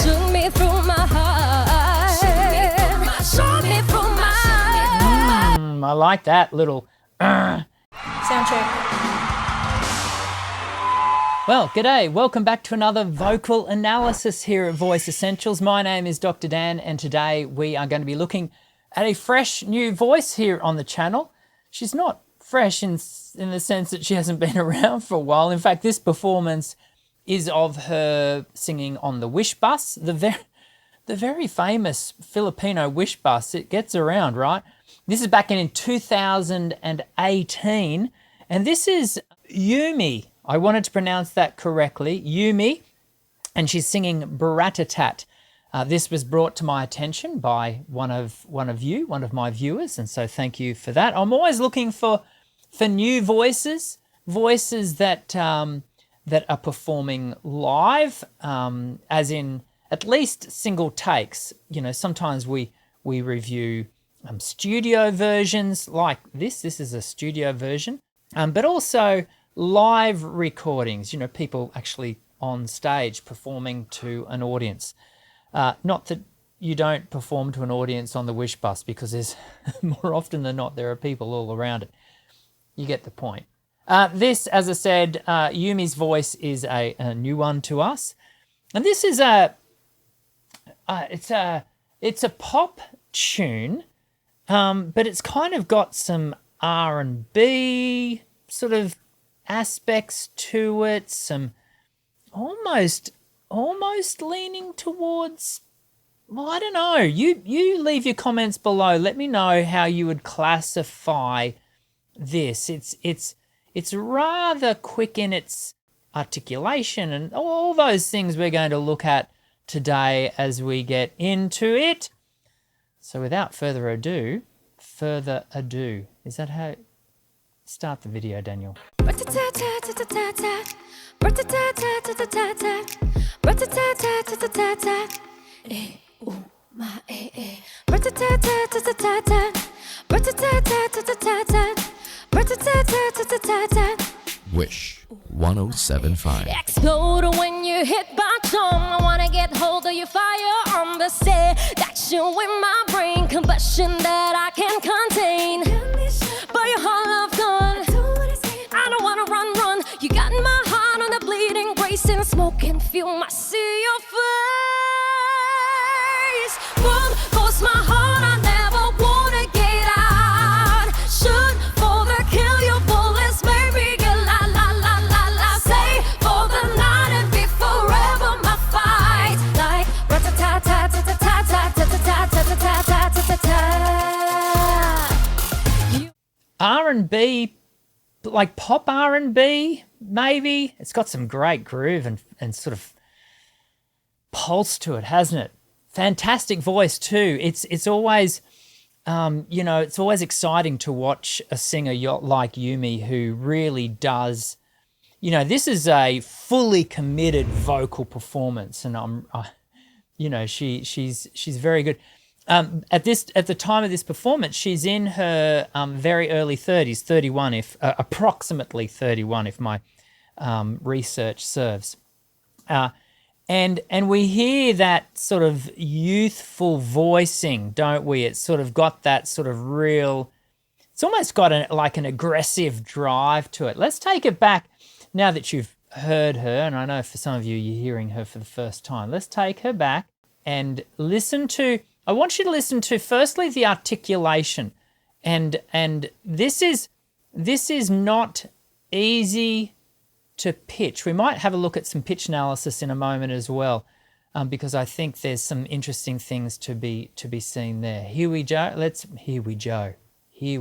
shook me through my heart, shook me through my heart. I like that little Sound check. Well, g'day. Welcome back to another vocal analysis here at Voice Essentials. My name is Dr. Dan, and today we are going to be looking at a fresh new voice here on the channel. She's not fresh in the sense that she hasn't been around for a while. In fact, this performance is of her singing on the Wish Bus, the very famous Filipino Wish Bus. It gets around, right? This is back in 2018, and this is Yumi. I wanted to pronounce that correctly, Yumi, and she's singing Bratatat. This was brought to my attention by one of my viewers, and so thank you for that. I'm always looking for new voices that are performing live, as in at least single takes. You know, sometimes we review studio versions like this. This is a studio version, but also live recordings, you know, people actually on stage performing to an audience. Not that you don't perform to an audience on the Wish Bus, because there's more often than not, there are people all around it. You get the point. This, as I said, Yumi's voice is a new one to us. And this is it's a pop tune, but it's kind of got some R&B sort of aspects to it, some almost leaning towards, well, I don't know. You leave your comments below. Let me know how you would classify this. It's rather quick in its articulation and all those things we're going to look at today as we get into it. So without further ado, is that how? Start the video, Daniel. Wish 1075. Explode when you hit bottom. I wanna get hold of your fire on the set. That's you in my brain, combustion that I can contain. But your heart love gone. I don't wanna run. You got my heart on the bleeding, grace and smoke and fume. I see your face. One force my heart, I never wanna get out. Shoot for the kill, your bullets maybe get la. Say for the night and be forever my fight. Like R&B, like pop R&B, maybe. It's got some great groove and sort of pulse to it, hasn't it? Fantastic voice too. It's always, you know, it's always exciting to watch a singer like Yumi who really does, you know, this is a fully committed vocal performance, and you know, she's very good. At the time of this performance, she's in her very early 30s, 31 if approximately 31 if my research serves, and we hear that sort of youthful voicing, don't we? It's sort of got that sort of real. It's almost got like an aggressive drive to it. Let's take it back now that you've heard her, and I know for some of you you're hearing her for the first time. Let's take her back and listen to. I want you to listen to firstly the articulation, and this is not easy to pitch. We might have a look at some pitch analysis in a moment as well, because I think there's some interesting things to be seen there. Here we go. Here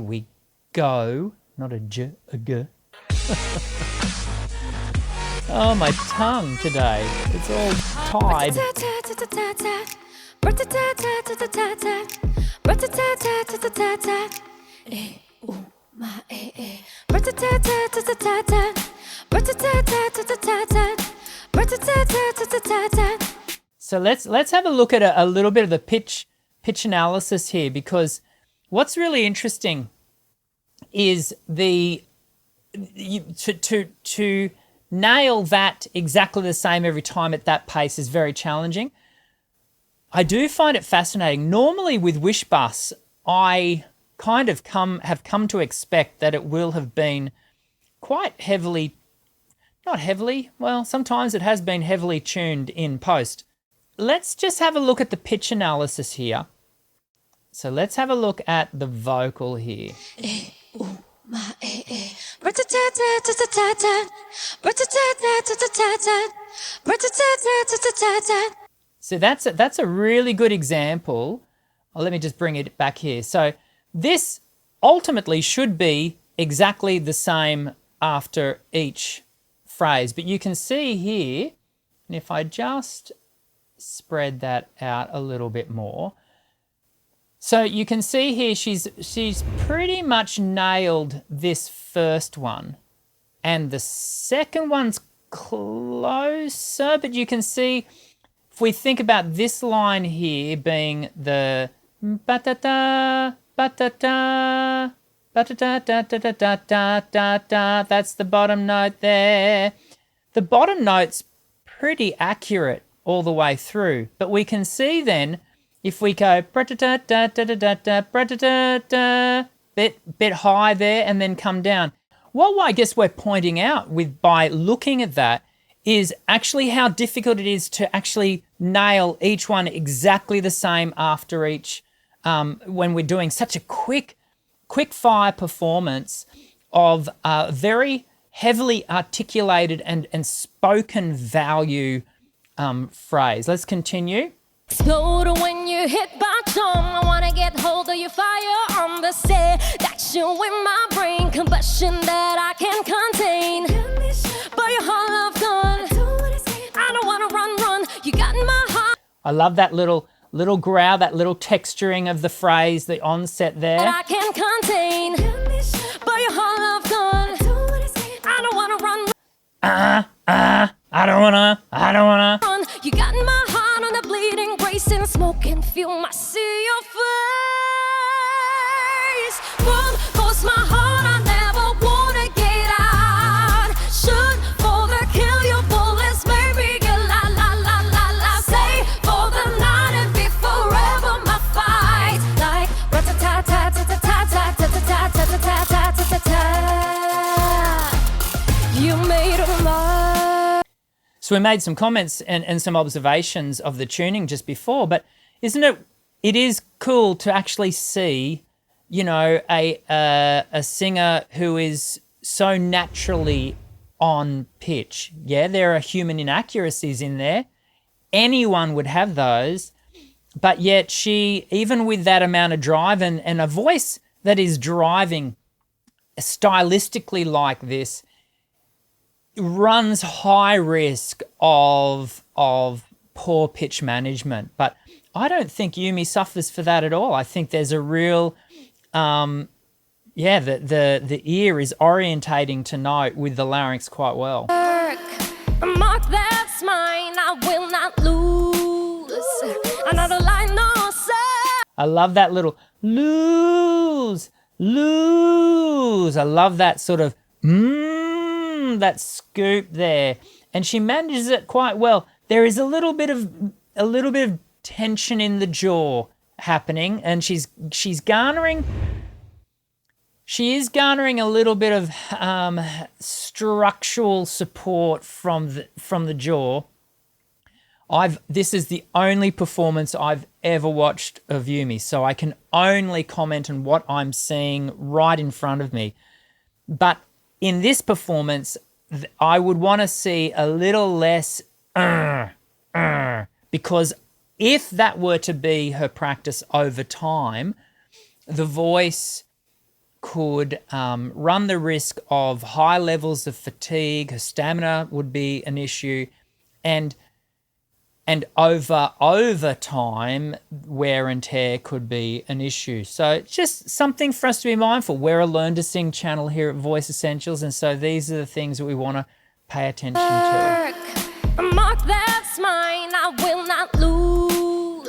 we go. Not a j, a g. Oh, my tongue today. It's all tied. So let's have a look at a little bit of the pitch analysis here, because what's really interesting is to nail that exactly the same every time at that pace is very challenging. I do find it fascinating. Normally with Wish Bus, I kind of have come to expect that it will have been quite heavily, not heavily, well, sometimes it has been heavily tuned in post. Let's just have a look at the pitch analysis here. So let's have a look at the vocal here. So that's a really good example. Oh, let me just bring it back here. So this ultimately should be exactly the same after each phrase, but you can see here, and if I just spread that out a little bit more, so you can see here she's pretty much nailed this first one, and the second one's closer, but you can see if we think about this line here being the batata batata batata da da da da da da da, that's the bottom note there. The bottom note's pretty accurate all the way through, but we can see then if we go bit high there and then come down. What I guess we're pointing out by looking at that is actually how difficult it is to actually nail each one exactly the same after each, when we're doing such a quick fire performance of a very heavily articulated and spoken value phrase. Let's continue. Explode when you hit bottom. I wanna get hold of your fire on the set. That's you in my brain, combustion that I can't contain. But your heart love gone. I don't wanna run. You got my heart. I love that little growl, that little texturing of the phrase, the onset there. I can't contain. But your heart love gone. I don't wanna run. I don't wanna. Run. You got my heart on the bleeding, racing, smoking, feel my see your face. Boom, force my heart, I never wanna get out. Shoot for the kill, your bullets make me get la la la la la. Say for the night and be forever my fight. Like rat-a-tat-tat-tat-tat-tat-tat-tat-tat-tat-tat-tat-tat. You made a love. So we made some comments and some observations of the tuning just before, but isn't it is cool to actually see, you know, a singer who is so naturally on pitch. Yeah, there are human inaccuracies in there. Anyone would have those, but yet she, even with that amount of drive and a voice that is driving stylistically like this, runs high risk of poor pitch management. But I don't think Yumi suffers for that at all. I think there's a real, the ear is orientating to note with the larynx quite well. Mark that's mine, I will not lose. Another line, no sir. I love that little lose. I love that sort of that scoop there, and she manages it quite well. There is a little bit of tension in the jaw happening, and she is garnering a little bit of structural support from the jaw. This is the only performance I've ever watched of Yumi, so I can only comment on what I'm seeing right in front of me. But in this performance, I would want to see a little less because if that were to be her practice over time, the voice could run the risk of high levels of fatigue. Her stamina would be an issue, and over time, wear and tear could be an issue. So it's just something for us to be mindful. We're a Learn to Sing channel here at Voice Essentials, and so these are the things that we want to pay attention to. Mark that's mine, I will not lose.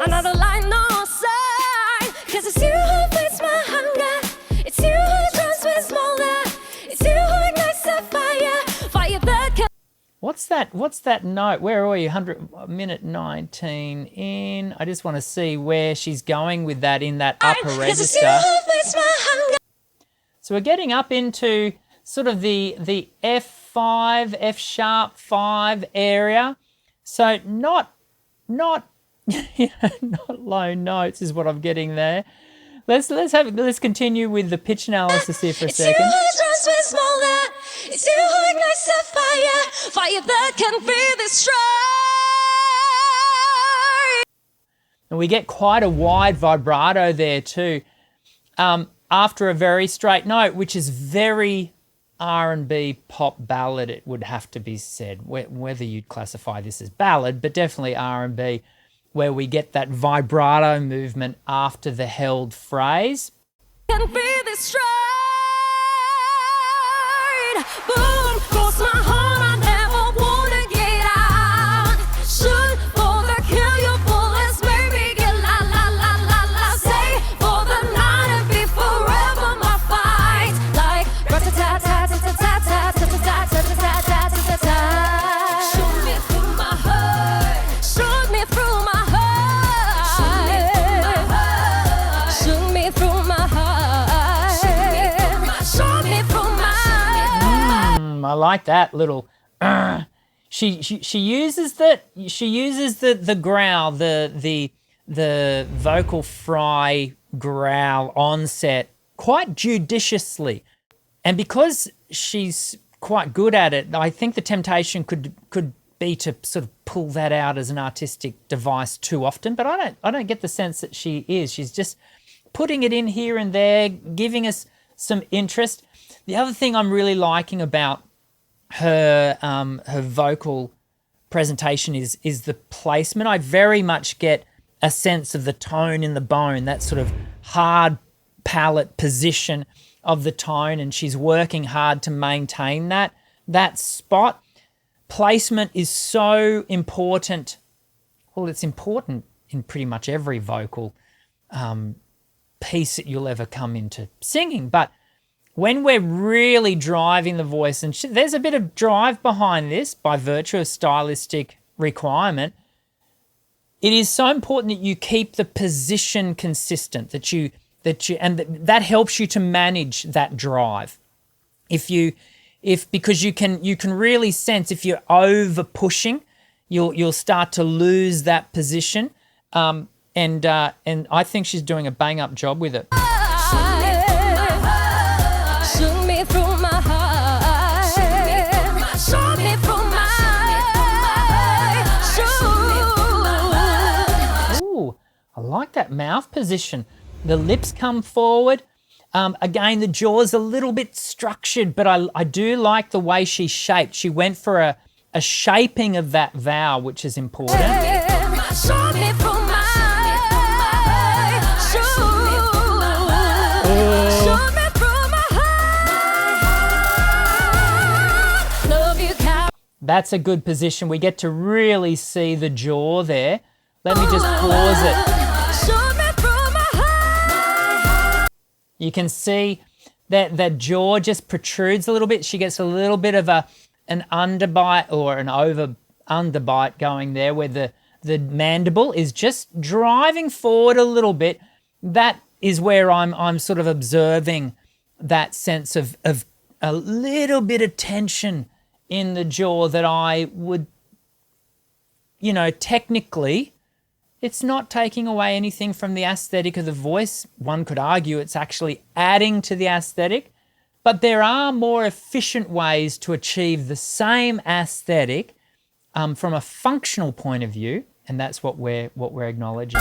Another line, no sign. 'Cause it's you who feeds my hunger. It's you who drives me smaller. It's you who ignites the fire. Fire that can. What's What's that note? Where are you? 100 minute 19 in. I just want to see where she's going with that in that upper register. So we're getting up into sort of the F5, F sharp 5 area. So not not low notes is what I'm getting there. Let's continue with the pitch analysis here for a second. It's you who ignites the fire that can be destroyed. And we get quite a wide vibrato there too, after a very straight note, which is very R&B pop ballad, it would have to be said, whether you'd classify this as ballad, but definitely R&B, where we get that vibrato movement after the held phrase. Can be destroyed. Boom, cross my heart, I never wanna get out. Shoot for the kill, your bullets maybe get la la la la la. Say for the night and be forever my fight. Like rat-a-tat, tat, tat, tat, tat, tat, tat, tat, tat, tat, tat, tat. Shoot me through my heart. Shoot me through my heart. Shoot me through my heart. Shoot me through my heart. I like that little. She uses the growl, the vocal fry growl onset quite judiciously, and because she's quite good at it, I think the temptation could be to sort of pull that out as an artistic device too often. But I don't get the sense that she is. She's just putting it in here and there, giving us some interest. The other thing I'm really liking about her vocal presentation is the placement. I very much get a sense of the tone in the bone, that sort of hard palate position of the tone, and she's working hard to maintain that spot. Placement is so important. Well, it's important in pretty much every vocal piece that you'll ever come into singing, but when we're really driving the voice, and there's a bit of drive behind this by virtue of stylistic requirement, it is so important that you keep the position consistent, that helps you to manage that drive. Because you can really sense if you're over pushing, you'll start to lose that position, and I think she's doing a bang up job with it. Shoot me through my heart. Shoot me through my heart. Ooh, I like that mouth position. The lips come forward. Again, the jaw's a little bit structured, but I do like the way she's shaped. She went for a shaping of that vowel, which is important. Shoot me through my heart. Shoot me through my heart. Love you, cow. That's a good position. We get to really see the jaw there. Let me just pause it. Shoot me through my heart. You can see that jaw just protrudes a little bit. She gets a little bit of an underbite or an over underbite going there, where the mandible is just driving forward a little bit. That is where I'm sort of observing that sense of a little bit of tension in the jaw that I would, technically, it's not taking away anything from the aesthetic of the voice. One could argue it's actually adding to the aesthetic, but there are more efficient ways to achieve the same aesthetic from a functional point of view, and that's what we're acknowledging.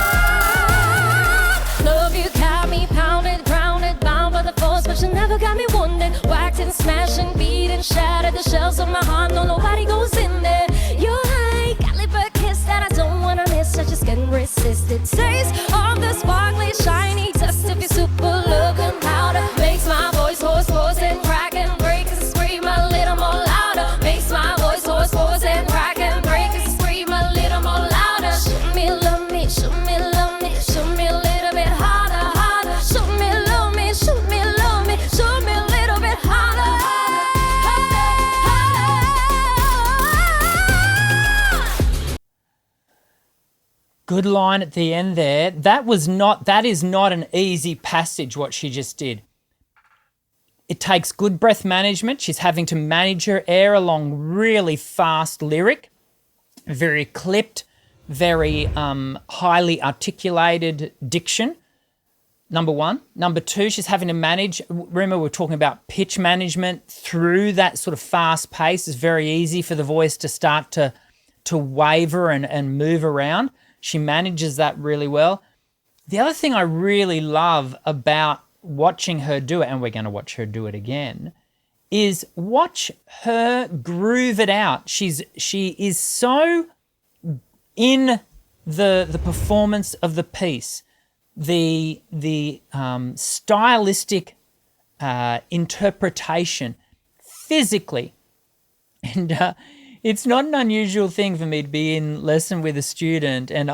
Love you got me pounded, grounded, bound by the force, but you never got me wounded. Whacked and smashed and beat and shattered the shells of my heart. No, nobody goes in there. You're like a lip kiss that I don't wanna miss. I just can't resist it. Taste of the sparkly, shiny dust of your super looking powder makes my voice hoarse, hoarse and crack and break and scream a little more louder. Makes my voice hoarse, hoarse and crack and break and scream a little more louder. Shoot me, love me, shoot me, love me, shoot me a little bit harder, harder. Shoot me, love me, shoot me, love me, shoot me a little bit harder. Good line at the end there. That is not an easy passage, what she just did. It takes good breath management. She's having to manage her air along really fast lyric, very clipped, very highly articulated diction, number one. Number two, she's having to manage, remember we're talking about pitch management through that sort of fast pace. It's very easy for the voice to start to waver and move around. She manages that really well. The other thing I really love about watching her do it, and we're going to watch her do it again, is watch her groove it out. She is so in the performance of the piece, the stylistic interpretation physically, and it's not an unusual thing for me to be in lesson with a student and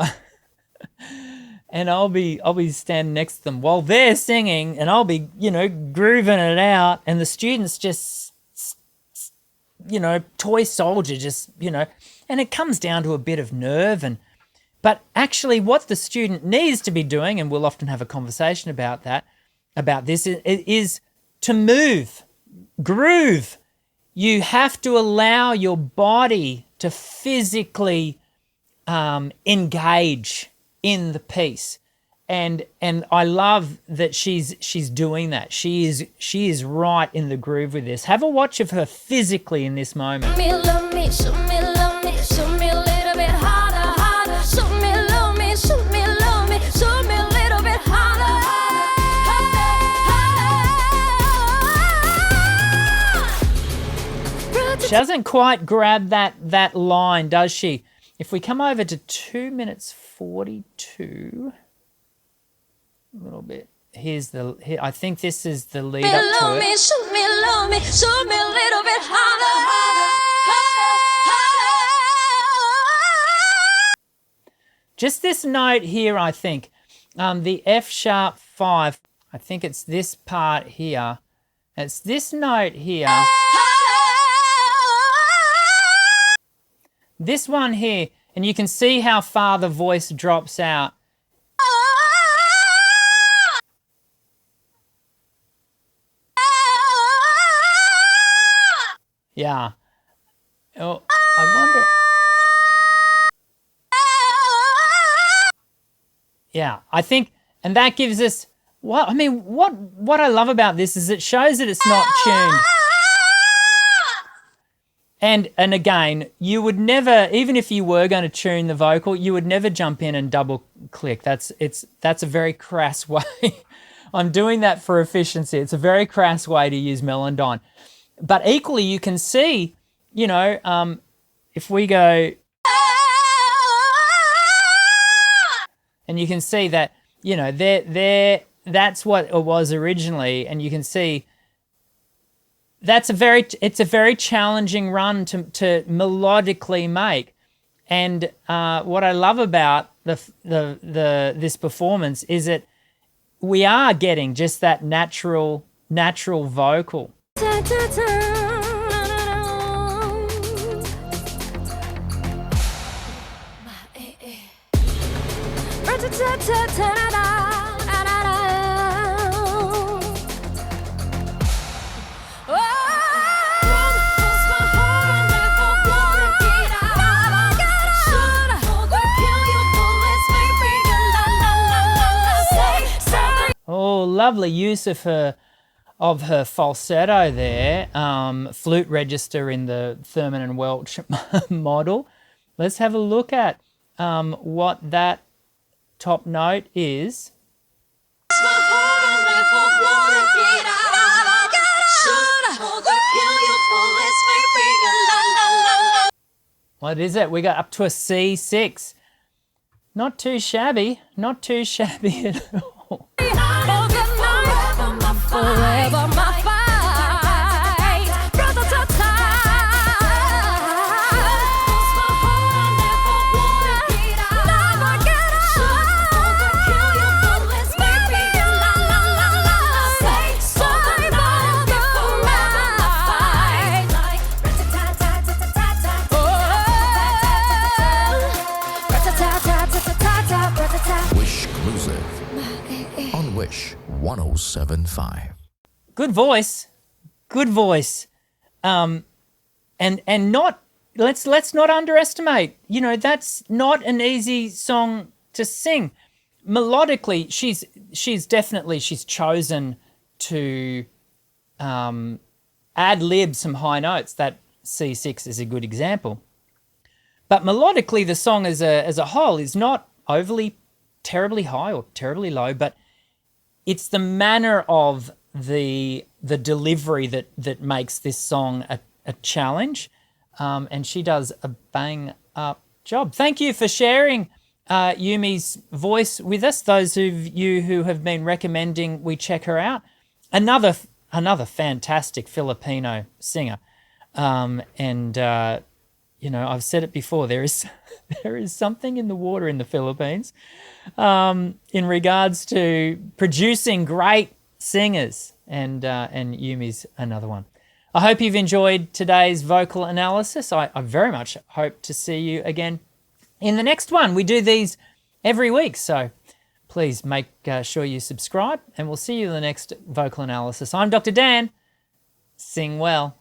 I'll be standing next to them while they're singing, and I'll be, grooving it out, and the students just, toy soldier, just, and it comes down to a bit of nerve. But actually what the student needs to be doing, and we'll often have a conversation about this, is to move, groove. You have to allow your body to physically engage in the piece, and I love that she's doing that. She is right in the groove with this. Have a watch of her physically in this moment. Show me, love me, show me, love me, show me a little bit harder, harder. Show me, love me, show me, love me, show me a little bit harder, harder. She doesn't quite grab that line, does she? If we come over to 2 minutes 42, a little bit. I think this is the lead up to it. Love me, show me, love me, show me a little bit harder, harder. Just this note here, I think. The F sharp 5, I think it's this part here. It's this note here. This one here, and you can see how far the voice drops out. Yeah. Oh, I wonder. Yeah, I think, and that gives us what I love about this is it shows that it's not tuned. And again, you would never, even if you were going to tune the vocal, you would never jump in and double click. That's a very crass way. I'm doing that for efficiency. It's a very crass way to use Melodyne. But equally, you can see, if we go, and you can see that, that's what it was originally, and you can see it's a very challenging run to melodically make. And what I love about this performance is that we are getting just that natural vocal. Oh, lovely use of her falsetto there, flute register in the Thurman and Welch model. Let's have a look at what that top note is. What is it? We got up to a C6. Not too shabby. Not too shabby at all. Forever my fight. Wish 1075. Good voice, good voice, and not let's not underestimate. You know, that's not an easy song to sing. Melodically, she's definitely chosen to ad lib some high notes. That C6 is a good example. But melodically, the song as a whole is not overly terribly high or terribly low, but it's the manner of the delivery that makes this song a challenge, and she does a bang up job. Thank you for sharing Yumi's voice with us. Those of you who have been recommending we check her out, another fantastic Filipino singer, and you know, I've said it before. There is something in the water in the Philippines in regards to producing great singers, and Yumi's another one. I hope you've enjoyed today's vocal analysis. I very much hope to see you again in the next one. We do these every week, so please make sure you subscribe, and we'll see you in the next vocal analysis. I'm Dr. Dan. Sing well.